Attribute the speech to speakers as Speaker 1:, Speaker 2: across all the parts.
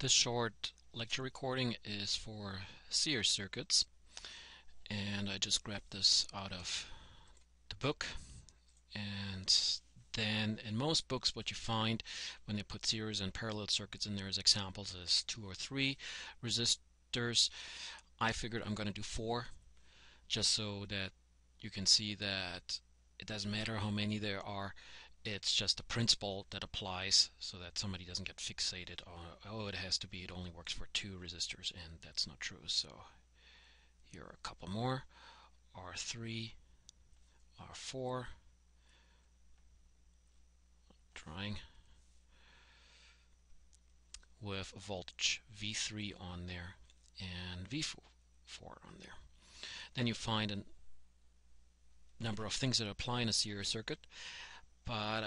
Speaker 1: This short lecture recording is for series circuits, and I just grabbed this out of the book. And then in most books what you find when they put series and parallel circuits in there as examples is 2 or 3 resistors. I figured I'm going to do 4 just so that you can see that it doesn't matter how many there are. It's just a principle that applies so that somebody doesn't get fixated on, oh, it has to be, it only works for 2 resistors, and that's not true. So here are a couple more. R3, R4, trying, with a voltage V3 on there and V4 on there. Then you find a number of things that apply in a series circuit, but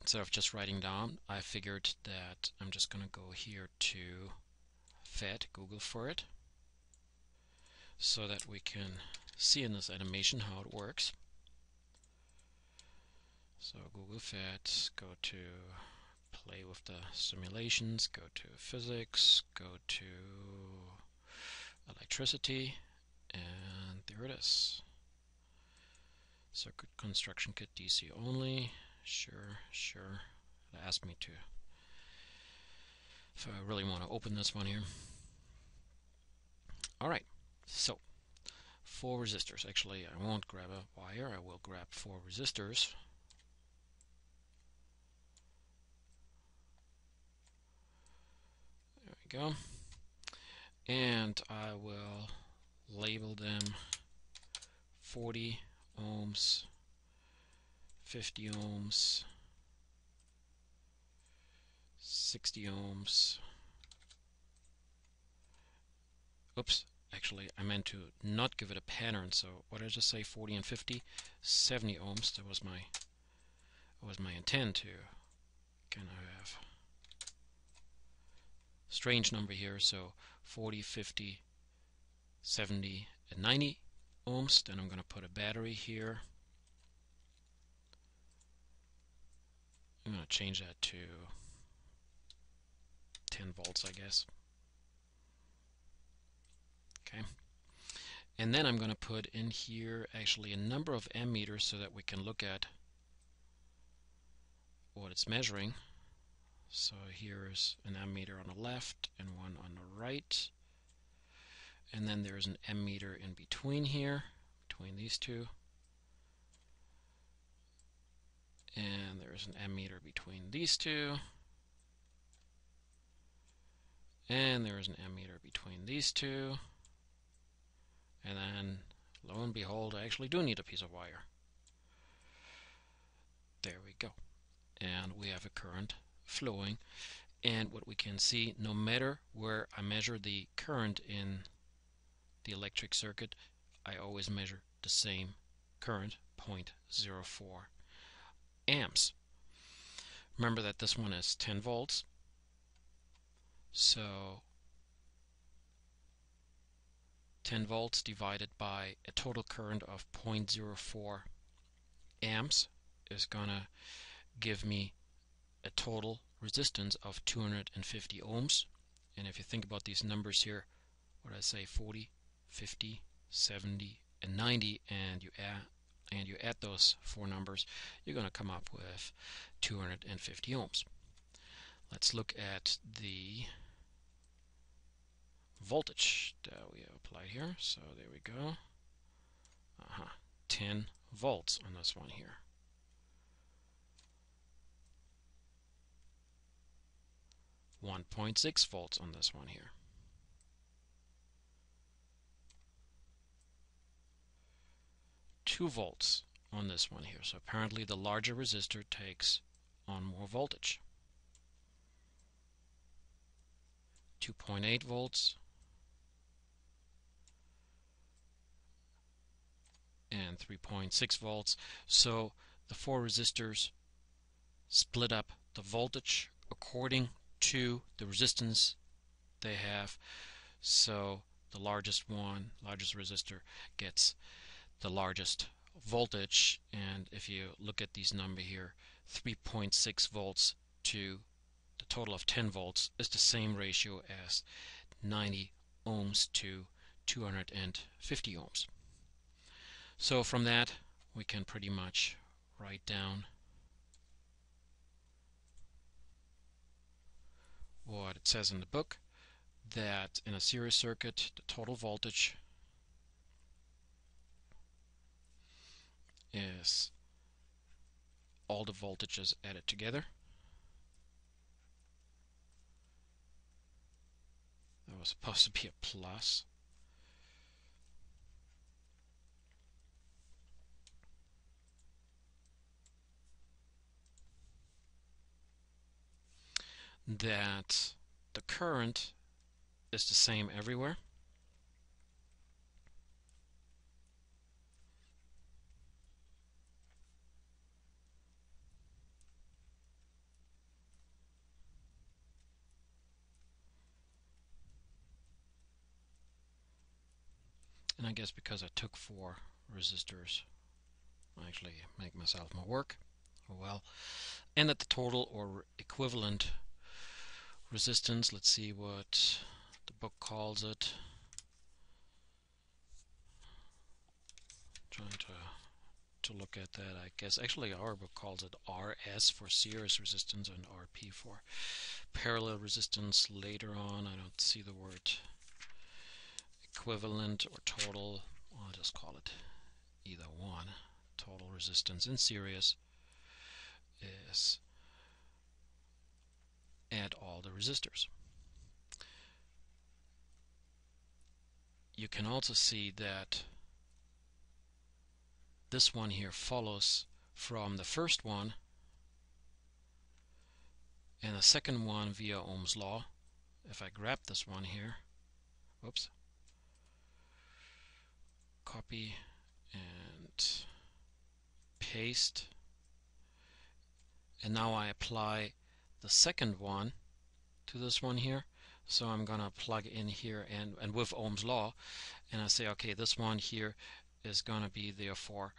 Speaker 1: instead of just writing down, I figured that I'm just going to go here to FET, Google for it, so that we can see in this animation how it works. So Google FET, go to play with the simulations, go to physics, go to electricity, and there it is. Circuit construction kit DC only. Sure. It asked me to, if I really want to open this one here. Alright, so 4 resistors. Actually, I won't grab a wire, I will grab 4 resistors. There we go. And I will label them 40 ohms, 50 ohms, 60 ohms. Oops, actually I meant to not give it a pattern, so what did I just say? 40 and 50, 70 ohms. That was my intent to kind of have strange number here. So 40, 50, 70, and 90 ohms. Then I'm going to put a battery here. I'm going to change that to 10 volts, I guess. Okay. And then I'm going to put in here actually a number of ammeters so that we can look at what it's measuring. So here's an ammeter on the left and one on the right. And then there's an ammeter in between here, between these two. And there's an ammeter between these two. And there's an ammeter between these two. And then, lo and behold, I actually do need a piece of wire. There we go. And we have a current flowing. And what we can see, no matter where I measure the current in the electric circuit, I always measure the same current, 0.04 amps. Remember that this one is 10 volts. So 10 volts divided by a total current of 0.04 amps is going to give me a total resistance of 250 ohms. And if you think about these numbers here, what did I say, 40, 50, 70, and 90, and you add those 4 numbers, you're going to come up with 250 ohms. Let's look at the voltage that we apply here. So there we go. 10 volts on this one here. .6 volts on this one here. .2 volts on this one here. So apparently the larger resistor takes on more voltage. 2.8 volts and 3.6 volts. So the 4 resistors split up the voltage according to the resistance they have. So the largest resistor gets the largest voltage. And if you look at these numbers here, 3.6 volts to the total of 10 volts is the same ratio as 90 ohms to 250 ohms. So from that we can pretty much write down what it says in the book, that in a series circuit the total voltage is all the voltages added together. That was supposed to be a plus. That the current is the same everywhere. And I guess because I took 4 resistors, I actually make myself more work. Oh well. And that the total or equivalent resistance, let's see what the book calls it. Trying to look at that. I guess actually our book calls it RS for series resistance and RP for parallel resistance. Later on I don't see the word equivalent or total. I'll just call it either one. Total resistance in series is add all the resistors. You can also see that this one here follows from the first one and the second one via Ohm's law. If I grab this one here, whoops, copy and paste, and now I apply the second one to this one here. So I'm gonna plug in here and with Ohm's law, and I say, okay, this one here is gonna be therefore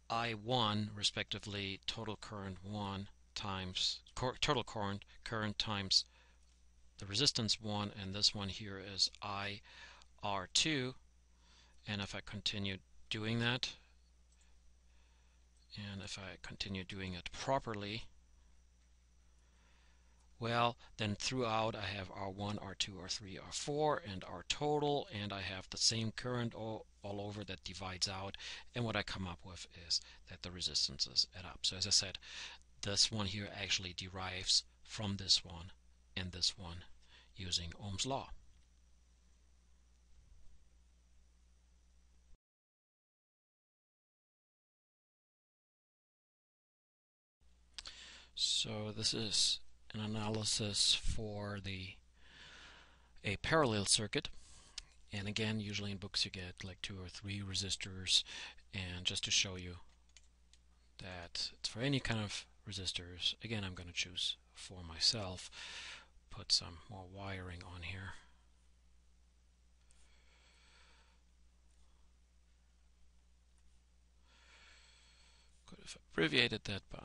Speaker 1: I1 respectively total current 1 times total current times the resistance 1, and this one here is IR2. And if I continue doing that, and if I continue doing it properly, well, then throughout I have R1, R2, R3, R4, and R total, and I have the same current all over that divides out, and what I come up with is that the resistances add up. So as I said, this one here actually derives from this one and this one using Ohm's law. So this is an analysis for a parallel circuit, and again, usually in books you get like 2 or 3 resistors, and just to show you that it's for any kind of resistors, again I'm going to choose for myself, put some more wiring on here. Could have abbreviated that by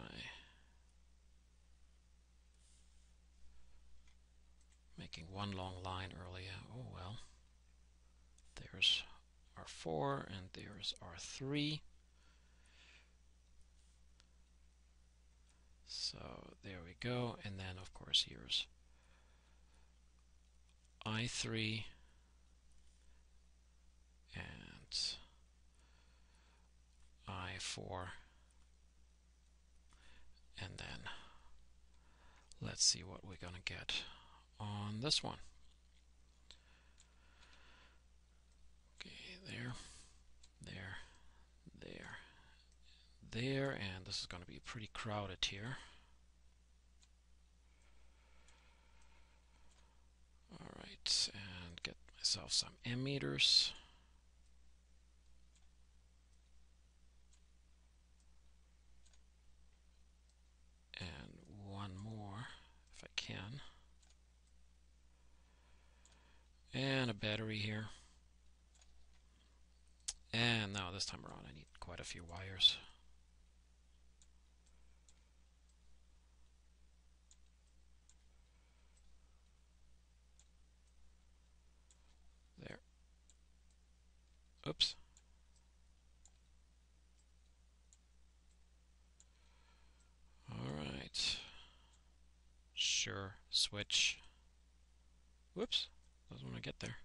Speaker 1: making one long line earlier. Oh well. There's R4 and there's R3. So there we go. And then of course here's I3 and I4. And then let's see what we're going to get on this one. Okay, there, and this is going to be pretty crowded here. Alright, and get myself some ammeters. And one more, if I can. And a battery here. And now this time around I need quite a few wires. sure switch. Whoops, doesn't want to get there.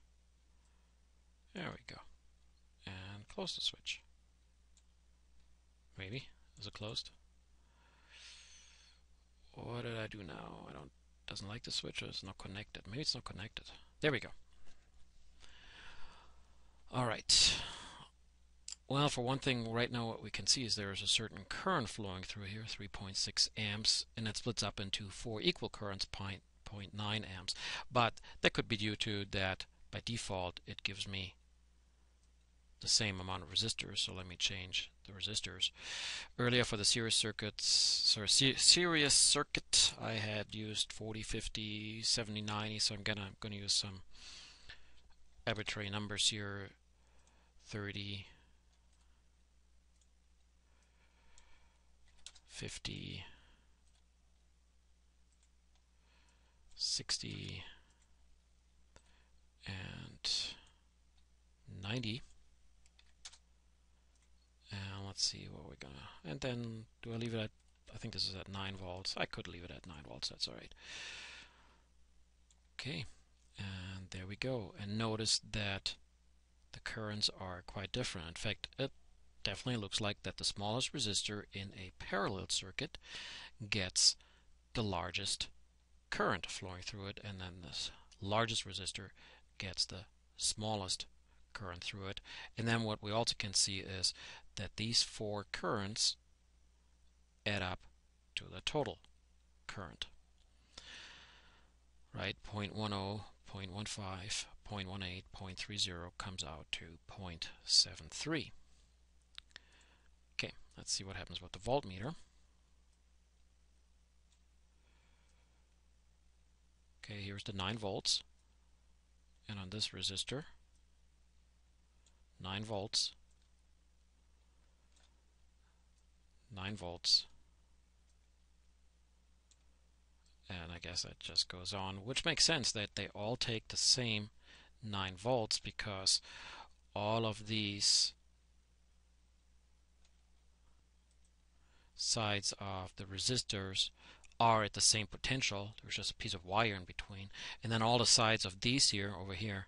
Speaker 1: There we go. And close the switch. Maybe. Is it closed? What did I do now? Doesn't like the switch, or it's not connected. Maybe it's not connected. There we go. Alright. Well, for one thing, right now what we can see is there is a certain current flowing through here, 3.6 amps, and it splits up into 4 equal currents, 0.9 amps. But that could be due to that by default it gives me the same amount of resistors, so let me change the resistors. Earlier for the series circuit, I had used 40, 50, 70, 90, so I'm gonna use some arbitrary numbers here, 30, 50, 60, and 90. And let's see what we're gonna, and then do I leave it at, I think this is at 9 volts. I could leave it at 9 volts, that's alright. Okay, and there we go. And notice that the currents are quite different. In fact, it definitely looks like that the smallest resistor in a parallel circuit gets the largest current flowing through it, and then this largest resistor gets the smallest current through it. And then what we also can see is that these 4 currents add up to the total current. Right? 0.10, 0.15, 0.18, 0.30 comes out to 0.73. Okay, let's see what happens with the voltmeter. Okay, here's the 9 volts. And on this resistor, 9 volts, 9 volts, and I guess that just goes on, which makes sense that they all take the same 9 volts because all of these sides of the resistors are at the same potential. There's just a piece of wire in between, and then all the sides of these here over here,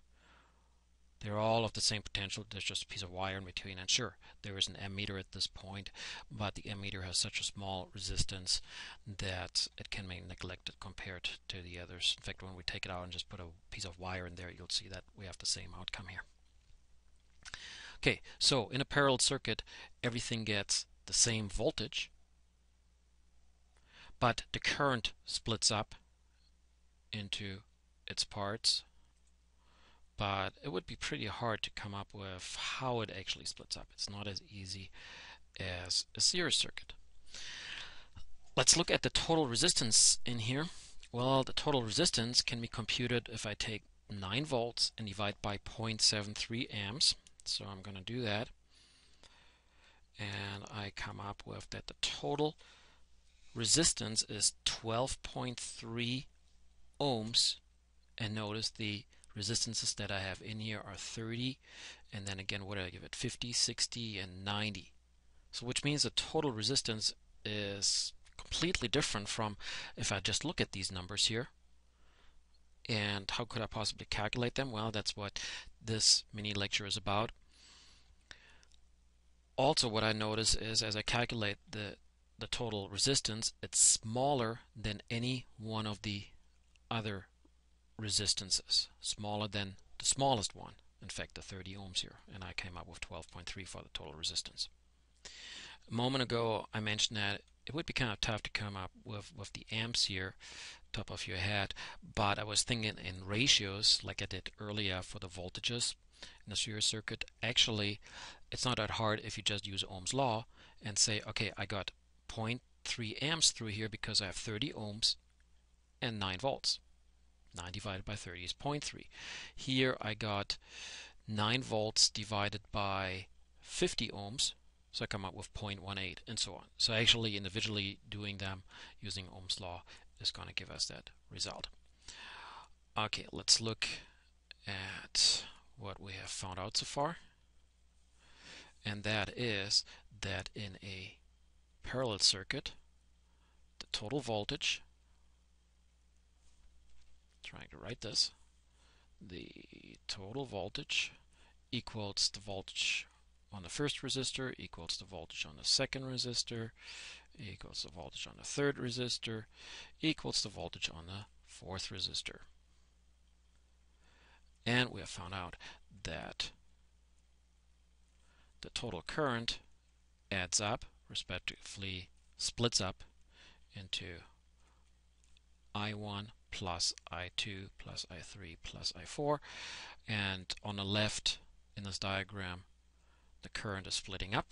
Speaker 1: they're all of the same potential. There's just a piece of wire in between. And sure, there is an ammeter at this point, but the ammeter has such a small resistance that it can be neglected compared to the others. In fact, when we take it out and just put a piece of wire in there, you'll see that we have the same outcome here. Okay, so in a parallel circuit, everything gets the same voltage, but the current splits up into its parts. But it would be pretty hard to come up with how it actually splits up. It's not as easy as a series circuit. Let's look at the total resistance in here. Well, the total resistance can be computed if I take 9 volts and divide by 0.73 amps. So I'm going to do that. And I come up with that the total resistance is 12.3 ohms. And notice the resistances that I have in here are 30, and then again, what did I give it? 50, 60, and 90. So which means the total resistance is completely different from if I just look at these numbers here. And how could I possibly calculate them? Well, that's what this mini lecture is about. Also, what I notice is as I calculate the total resistance, it's smaller than any one of the other resistances, smaller than the smallest one, in fact the 30 ohms here, and I came up with 12.3 for the total resistance. A moment ago I mentioned that it would be kind of tough to come up with the amps here top of your head, but I was thinking in ratios like I did earlier for the voltages in the series circuit. Actually, it's not that hard if you just use Ohm's law and say, okay, I got 0.3 amps through here because I have 30 ohms and 9 volts. 9 divided by 30 is 0.3. Here I got 9 volts divided by 50 ohms, so I come up with 0.18 and so on. So actually individually doing them using Ohm's law is going to give us that result. Okay, let's look at what we have found out so far. And that is that in a parallel circuit, the total voltage trying to write this, the total voltage equals the voltage on the first resistor equals the voltage on the second resistor equals the voltage on the third resistor equals the voltage on the fourth resistor. And we have found out that the total current adds up, respectively splits up into I1 plus I2 plus I3 plus I4. And on the left in this diagram, the current is splitting up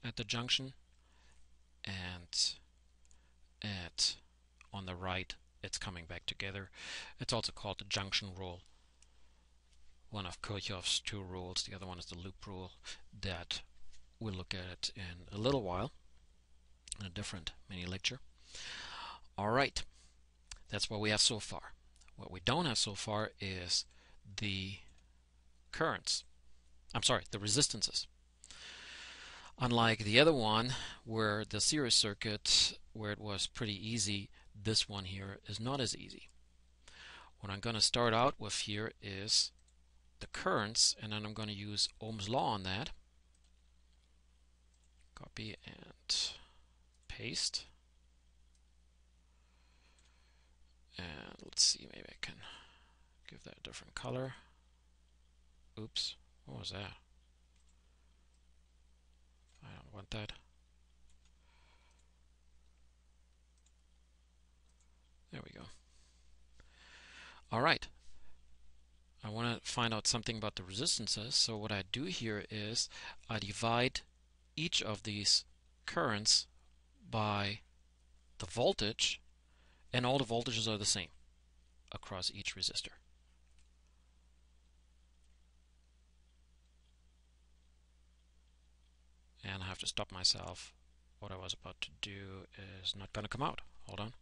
Speaker 1: at the junction, and on the right it's coming back together. It's also called the junction rule, one of Kirchhoff's two rules. The other one is the loop rule that we'll look at in a little while in a different mini lecture. Alright, that's what we have so far. What we don't have so far is the currents. I'm sorry, the resistances. Unlike the other one, where the series circuit, where it was pretty easy, this one here is not as easy. What I'm going to start out with here is the currents, and then I'm going to use Ohm's law on that. Copy and paste. And let's see, maybe I can give that a different color. Oops, what was that? I don't want that. There we go. Alright. I want to find out something about the resistances. So what I do here is I divide each of these currents by the voltage, and all the voltages are the same across each resistor. And I have to stop myself. What I was about to do is not going to come out. Hold on.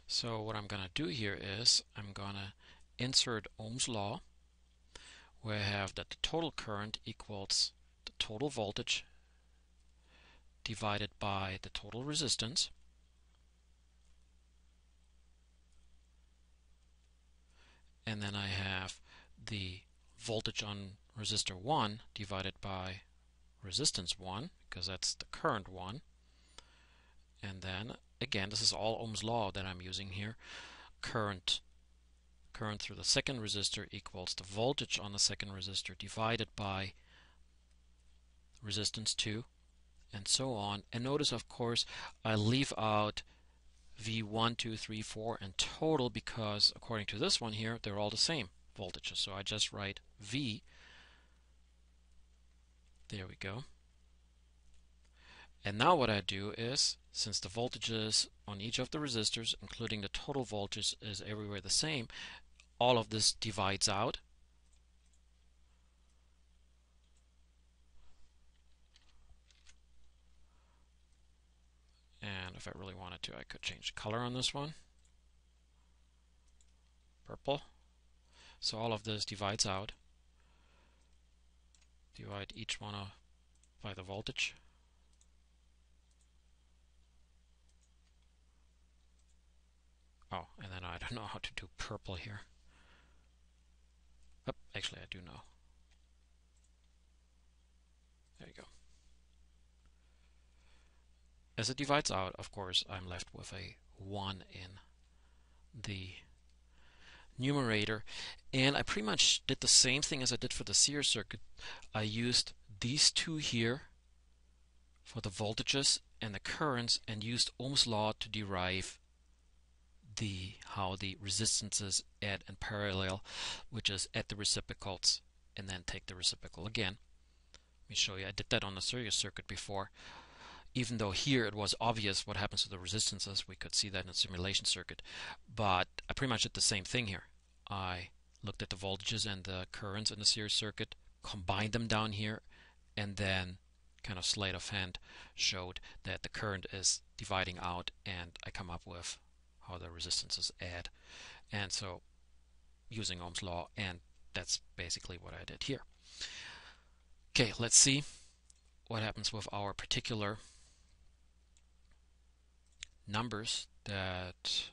Speaker 1: So what I'm going to do here is I'm going to insert Ohm's law, where I have that the total current equals the total voltage divided by the total resistance. And then I have the voltage on resistor 1 divided by resistance 1, because that's the current 1. And then, again, this is all Ohm's law that I'm using here. Current through the second resistor equals the voltage on the second resistor divided by resistance 2, and so on. And notice, of course, I leave out V1, 2, 3, 4 and total, because according to this one here, they're all the same voltages. So I just write V. There we go. And now what I do is, since the voltages on each of the resistors, including the total voltage, is everywhere the same, all of this divides out. And if I really wanted to, I could change the color on this one. Purple. So all of this divides out. Divide each one by the voltage. Oh, and then I don't know how to do purple here. Oh, actually I do know. There you go. As it divides out, of course, I'm left with a 1 in the numerator. And I pretty much did the same thing as I did for the series circuit. I used these two here for the voltages and the currents, and used Ohm's law to derive how the resistances add in parallel, which is add the reciprocals and then take the reciprocal again. Let me show you. I did that on the series circuit before. Even though here it was obvious what happens to the resistances, we could see that in the simulation circuit. But I pretty much did the same thing here. I looked at the voltages and the currents in the series circuit, combined them down here, and then kind of sleight of hand showed that the current is dividing out, and I come up with how the resistances add. And so using Ohm's law, and that's basically what I did here. Okay, let's see what happens with our particular numbers that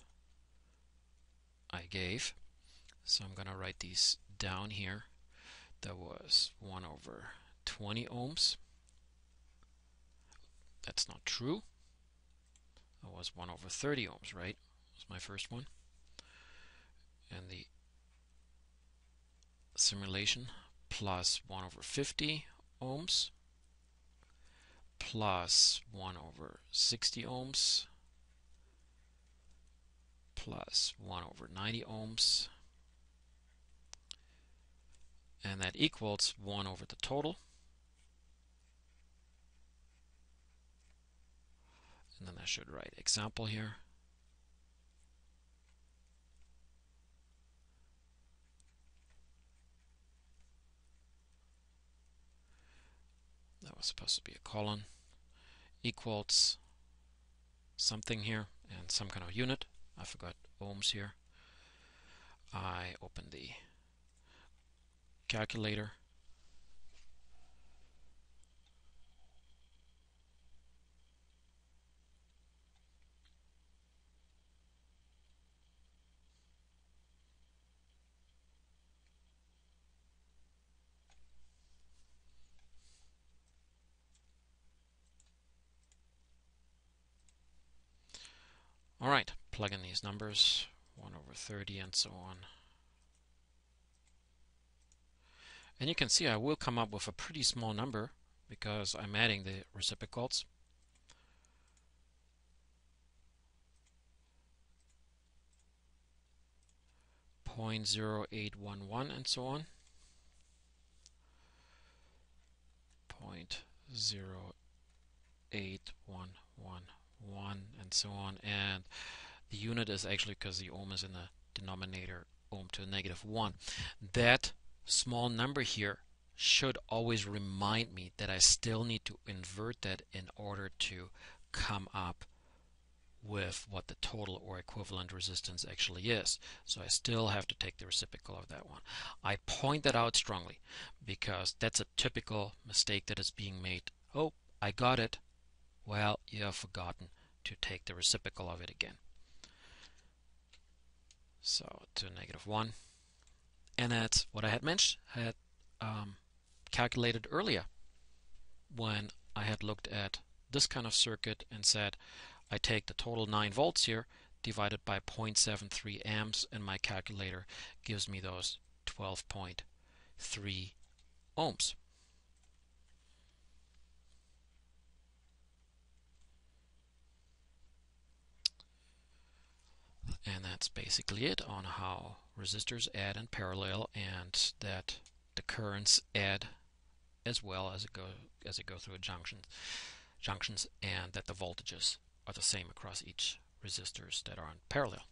Speaker 1: I gave. So I'm going to write these down here. That was 1 over 20 ohms. That's not true. That was 1 over 30 ohms, right? That was my first one. And the simulation plus 1 over 50 ohms plus 1 over 60 ohms plus 1 over 90 ohms, and that equals 1 over the total. And then I should write example here. That was supposed to be a colon. Equals something here and some kind of unit. I forgot ohms here. I open the calculator. All right, plug in these numbers, 1 over 30 and so on. And you can see I will come up with a pretty small number because I'm adding the reciprocals. .0811 and so on. 0.08111 and so on. And the unit is actually, because the ohm is in the denominator, ohm to the -1. That small number here should always remind me that I still need to invert that in order to come up with what the total or equivalent resistance actually is. So I still have to take the reciprocal of that one. I point that out strongly because that's a typical mistake that is being made. Oh, I got it. Well, you have forgotten to take the reciprocal of it again. So to -1. And that's what I had mentioned, had calculated earlier when I had looked at this kind of circuit and said I take the total 9 volts here divided by 0.73 amps, and my calculator gives me those 12.3 ohms. And that's basically it on how resistors add in parallel, and that the currents add as well as it go through junctions, and that the voltages are the same across each resistors that are in parallel.